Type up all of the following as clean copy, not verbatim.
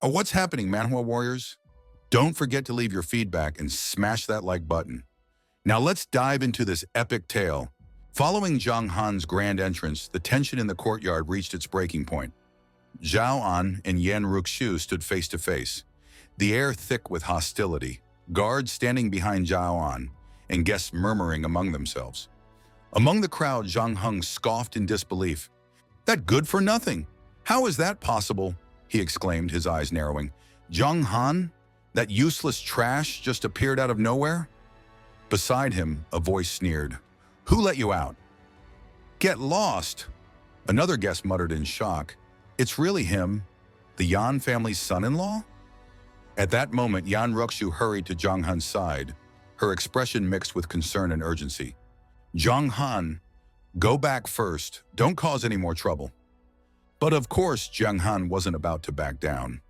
What's happening, Manhwa Warriors? Don't forget to leave your feedback and smash that like button. Now let's dive into this epic tale. Following Jiang Han's grand entrance, the tension in the courtyard reached its breaking point. Zhao An and Yan Ruxu stood face to face, the air thick with hostility, guards standing behind Zhao An, and guests murmuring among themselves. Among the crowd, Jiang Han scoffed in disbelief. "That good for nothing! How is that possible?" he exclaimed, his eyes narrowing. "Jiang Han? That useless trash just appeared out of nowhere?" Beside him, a voice sneered. "Who let you out?" "Get lost!" Another guest muttered in shock. "It's really him, the Yan family's son-in-law?" At that moment, Yan Ruxu hurried to Jiang Han's side, her expression mixed with concern and urgency. "Jiang Han, go back first. Don't cause any more trouble." But of course, Jiang Han wasn't about to back down.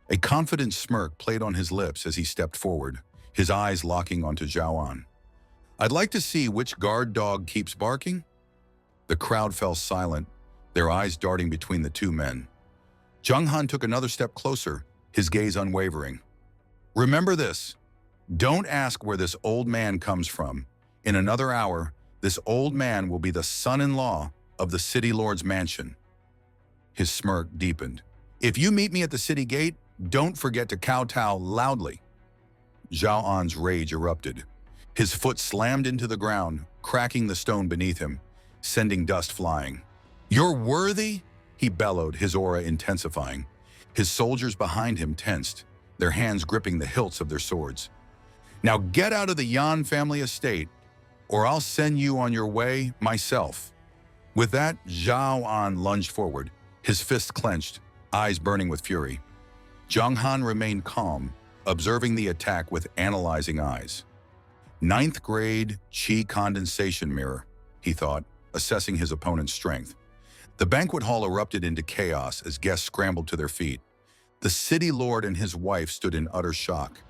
A confident smirk played on his lips as he stepped forward, his eyes locking onto Zhao An. "I'd like to see which guard dog keeps barking." The crowd fell silent, their eyes darting between the two men. Jiang Han took another step closer, his gaze unwavering. "Remember this. Don't ask where this old man comes from. In another hour, this old man will be the son-in-law of the city lord's mansion." His smirk deepened. "If you meet me at the city gate, don't forget to kowtow loudly." Zhao An's rage erupted. His foot slammed into the ground, cracking the stone beneath him, sending dust flying. "You're worthy?" he bellowed, his aura intensifying. His soldiers behind him tensed, their hands gripping the hilts of their swords. "Now get out of the Yan family estate, or I'll send you on your way myself." With that, Zhao An lunged forward, his fists clenched, eyes burning with fury. Jiang Han remained calm, observing the attack with analyzing eyes. Ninth grade chi condensation mirror, he thought, assessing his opponent's strength. The banquet hall erupted into chaos as guests scrambled to their feet. The city lord and his wife stood in utter shock.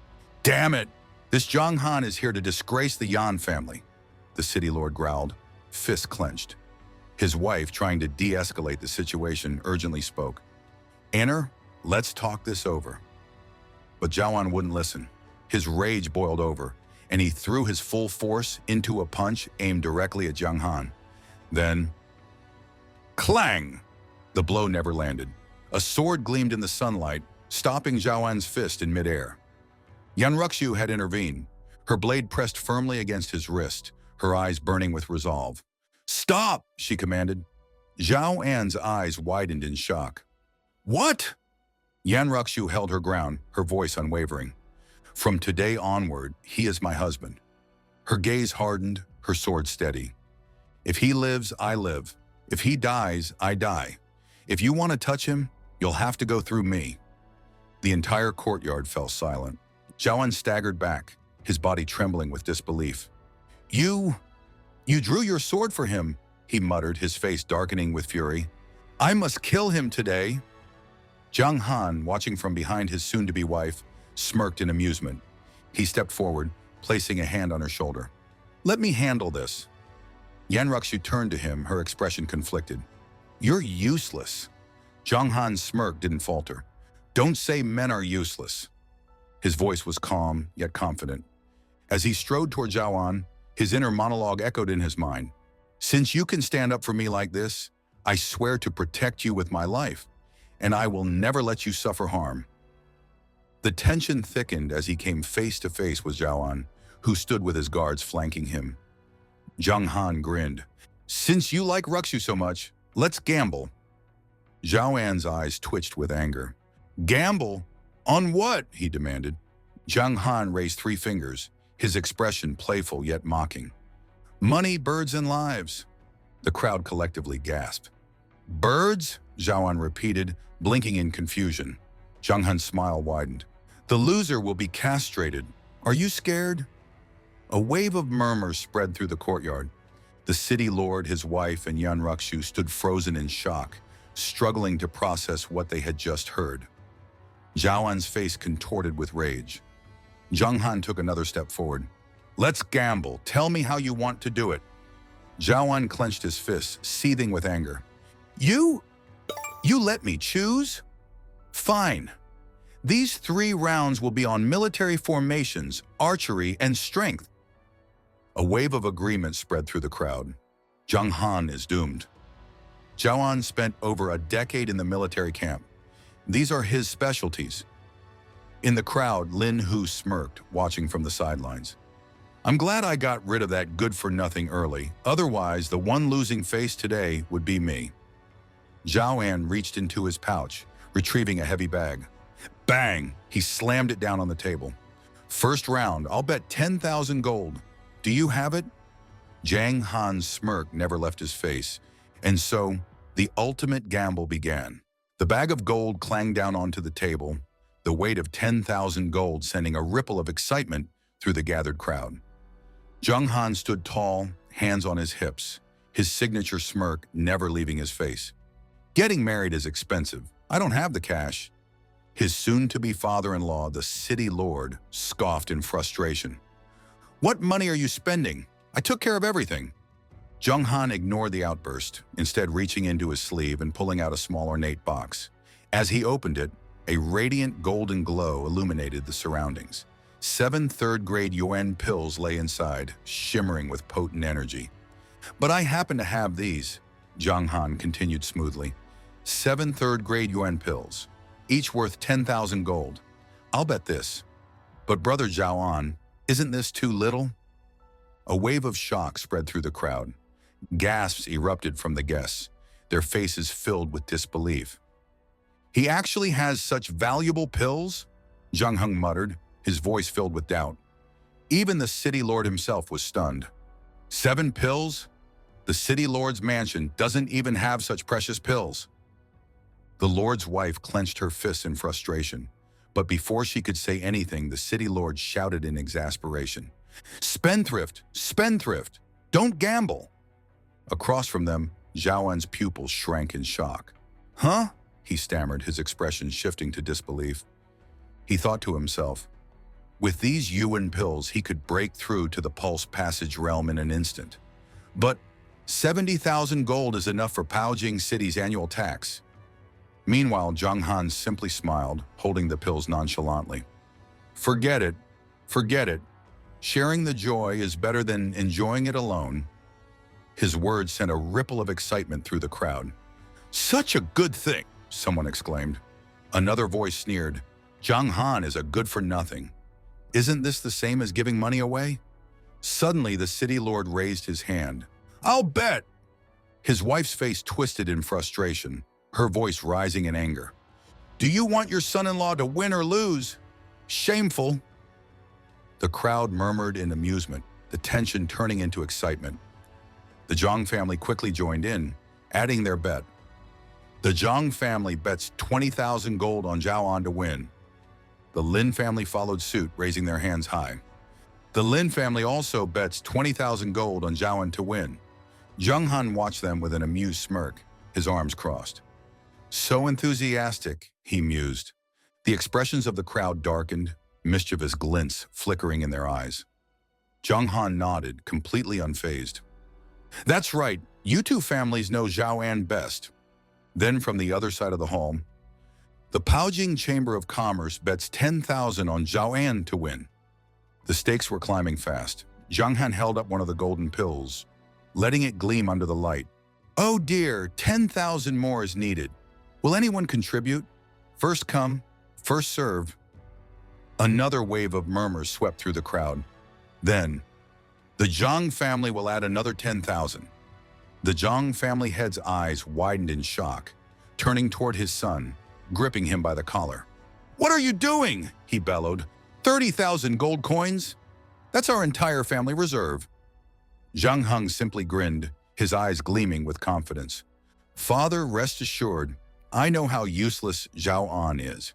"Damn it! This Jiang Han is here to disgrace the Yan family," the city lord growled, fists clenched. His wife, trying to de-escalate the situation, urgently spoke. "Enter, let's talk this over." But Zhao An wouldn't listen. His rage boiled over, and he threw his full force into a punch aimed directly at Jiang Han. Then, clang! The blow never landed. A sword gleamed in the sunlight, stopping Zhao An's fist in midair. Yan Ruxu had intervened, her blade pressed firmly against his wrist, her eyes burning with resolve. "Stop!" she commanded. Zhao An's eyes widened in shock. "What?" Yan Ruxu held her ground, her voice unwavering. "From today onward, he is my husband." Her gaze hardened, her sword steady. "If he lives, I live. If he dies, I die. If you want to touch him, you'll have to go through me." The entire courtyard fell silent. Zhao An staggered back, his body trembling with disbelief. You drew your sword for him," he muttered, his face darkening with fury. "I must kill him today." Jiang Han, watching from behind his soon-to-be wife, smirked in amusement. He stepped forward, placing a hand on her shoulder. "Let me handle this." Yan Ruxu turned to him, her expression conflicted. "You're useless." Jiang Han's smirk didn't falter. "Don't say men are useless." His voice was calm, yet confident. As he strode toward Zhao An, his inner monologue echoed in his mind. "Since you can stand up for me like this, I swear to protect you with my life, and I will never let you suffer harm." The tension thickened as he came face to face with Zhao An, who stood with his guards flanking him. Jiang Han grinned. "Since you like Ruxu so much, let's gamble." Zhao An's eyes twitched with anger. "Gamble? On what?" he demanded. Jiang Han raised 3 fingers, his expression playful yet mocking. "Money, birds, and lives." The crowd collectively gasped. "Birds?" Zhao An repeated, blinking in confusion. Jiang Han's smile widened. "The loser will be castrated. Are you scared?" A wave of murmurs spread through the courtyard. The city lord, his wife, and Yan Ruxu stood frozen in shock, struggling to process what they had just heard. Zhao An's face contorted with rage. Jiang Han took another step forward. "Let's gamble. Tell me how you want to do it." Zhao An clenched his fists, seething with anger. You let me choose? Fine. These 3 rounds will be on military formations, archery, and strength. A wave of agreement spread through the crowd. Jiang Han is doomed. Zhao An spent over a decade in the military camp. These are his specialties. In the crowd, Lin Hu smirked, watching from the sidelines. I'm glad I got rid of that good-for-nothing early. Otherwise, the one losing face today would be me. Zhao An reached into his pouch, retrieving a heavy bag. Bang! He slammed it down on the table. First round, I'll bet 10,000 gold. Do you have it? Jiang Han's smirk never left his face, and so the ultimate gamble began. The bag of gold clanged down onto the table, the weight of 10,000 gold sending a ripple of excitement through the gathered crowd. Jiang Han stood tall, hands on his hips, his signature smirk never leaving his face. Getting married is expensive. I don't have the cash. His soon-to-be father-in-law, the city lord, scoffed in frustration. What money are you spending? I took care of everything. Jiang Han ignored the outburst, instead reaching into his sleeve and pulling out a small ornate box. As he opened it, a radiant golden glow illuminated the surroundings. 7 third-grade yuan pills lay inside, shimmering with potent energy. But I happen to have these, Jiang Han continued smoothly. 7 third-grade yuan pills, each worth 10,000 gold. I'll bet this. But Brother Zhao An, isn't this too little? A wave of shock spread through the crowd. Gasps erupted from the guests, their faces filled with disbelief. He actually has such valuable pills? Jiang Han muttered, his voice filled with doubt. Even the city lord himself was stunned. 7 pills? The city lord's mansion doesn't even have such precious pills. The lord's wife clenched her fists in frustration, but before she could say anything, the city lord shouted in exasperation. Spendthrift! Spendthrift! Don't gamble! Across from them, Zhao An's pupils shrank in shock. Huh? He stammered, his expression shifting to disbelief. He thought to himself, with these yuan pills, he could break through to the pulse passage realm in an instant. But 70,000 gold is enough for Paojing City's annual tax. Meanwhile, Jiang Han simply smiled, holding the pills nonchalantly. Forget it. Forget it. Sharing the joy is better than enjoying it alone. His words sent a ripple of excitement through the crowd. Such a good thing, someone exclaimed. Another voice sneered. Jiang Han is a good-for-nothing. Isn't this the same as giving money away? Suddenly, the city lord raised his hand. I'll bet! His wife's face twisted in frustration, her voice rising in anger. Do you want your son-in-law to win or lose? Shameful! The crowd murmured in amusement, the tension turning into excitement. The Zhang family quickly joined in, adding their bet. The Zhang family bets 20,000 gold on Zhao An to win. The Lin family followed suit, raising their hands high. The Lin family also bets 20,000 gold on Zhao An to win. Jiang Han watched them with an amused smirk, his arms crossed. So enthusiastic, he mused. The expressions of the crowd darkened, mischievous glints flickering in their eyes. Jiang Han nodded, completely unfazed. That's right, you two families know Zhao An best. Then from the other side of the hall, the Paojing Chamber of Commerce bets 10,000 on Zhao An to win. The stakes were climbing fast. Jiang Han held up one of the golden pills, letting it gleam under the light. Oh dear, 10,000 more is needed. Will anyone contribute? First come, first serve. Another wave of murmurs swept through the crowd. Then, the Zhang family will add another 10,000. The Zhang family head's eyes widened in shock, turning toward his son, gripping him by the collar. What are you doing? He bellowed. 30,000 gold coins? That's our entire family reserve. Jiang Han simply grinned, his eyes gleaming with confidence. Father, rest assured, I know how useless Zhao An is.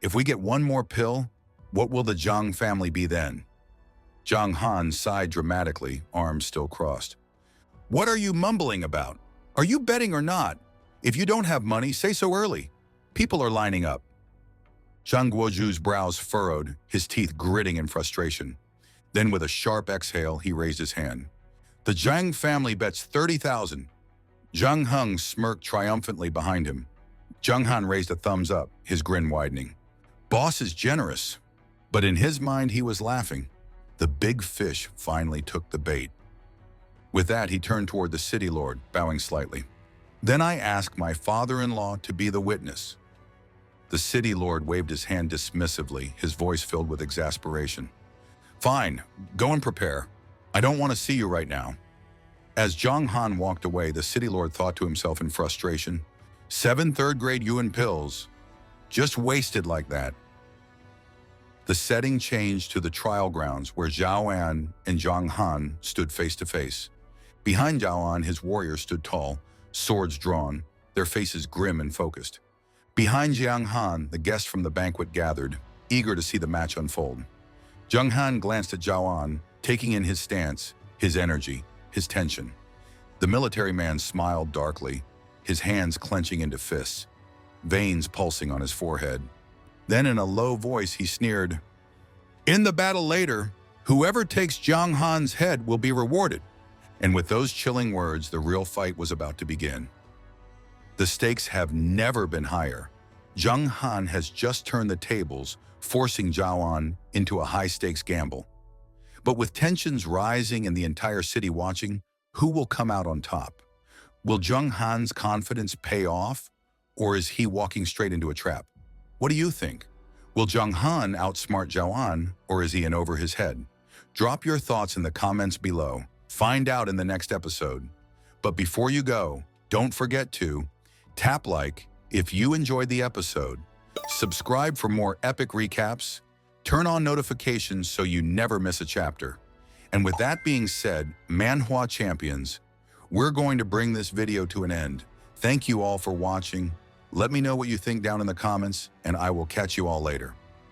If we get one more pill, what will the Zhang family be then? Jiang Han sighed dramatically, arms still crossed. What are you mumbling about? Are you betting or not? If you don't have money, say so early. People are lining up. Zhang Guoju's brows furrowed, his teeth gritting in frustration. Then with a sharp exhale, he raised his hand. The Zhang family bets 30,000. Jiang Han smirked triumphantly behind him. Jiang Han raised a thumbs up, his grin widening. Boss is generous. But in his mind, he was laughing. The big fish finally took the bait. With that, he turned toward the city lord, bowing slightly. Then I asked my father-in-law to be the witness. The city lord waved his hand dismissively, his voice filled with exasperation. Fine, go and prepare. I don't want to see you right now. As Jiang Han walked away, the city lord thought to himself in frustration, 7 third-grade Yuan pills, just wasted like that. The setting changed to the trial grounds where Zhao An and Jiang Han stood face to face. Behind Zhao An, his warriors stood tall, swords drawn, their faces grim and focused. Behind Jiang Han, the guests from the banquet gathered, eager to see the match unfold. Jiang Han glanced at Zhao An, taking in his stance, his energy, his tension. The military man smiled darkly, his hands clenching into fists, veins pulsing on his forehead. Then in a low voice, he sneered, "In the battle later, whoever takes Jiang Han's head will be rewarded." And with those chilling words, the real fight was about to begin. The stakes have never been higher. Jiang Han has just turned the tables, forcing Zhao An into a high-stakes gamble. But with tensions rising and the entire city watching, who will come out on top? Will Jiang Han's confidence pay off, or is he walking straight into a trap? What do you think? Will Jiang Han outsmart Zhao An, or is he in over his head? Drop your thoughts in the comments below. Find out in the next episode. But before you go, don't forget to tap like if you enjoyed the episode, subscribe for more epic recaps, turn on notifications so you never miss a chapter. And with that being said, Manhwa Champions, we're going to bring this video to an end. Thank you all for watching. Let me know what you think down in the comments, and I will catch you all later.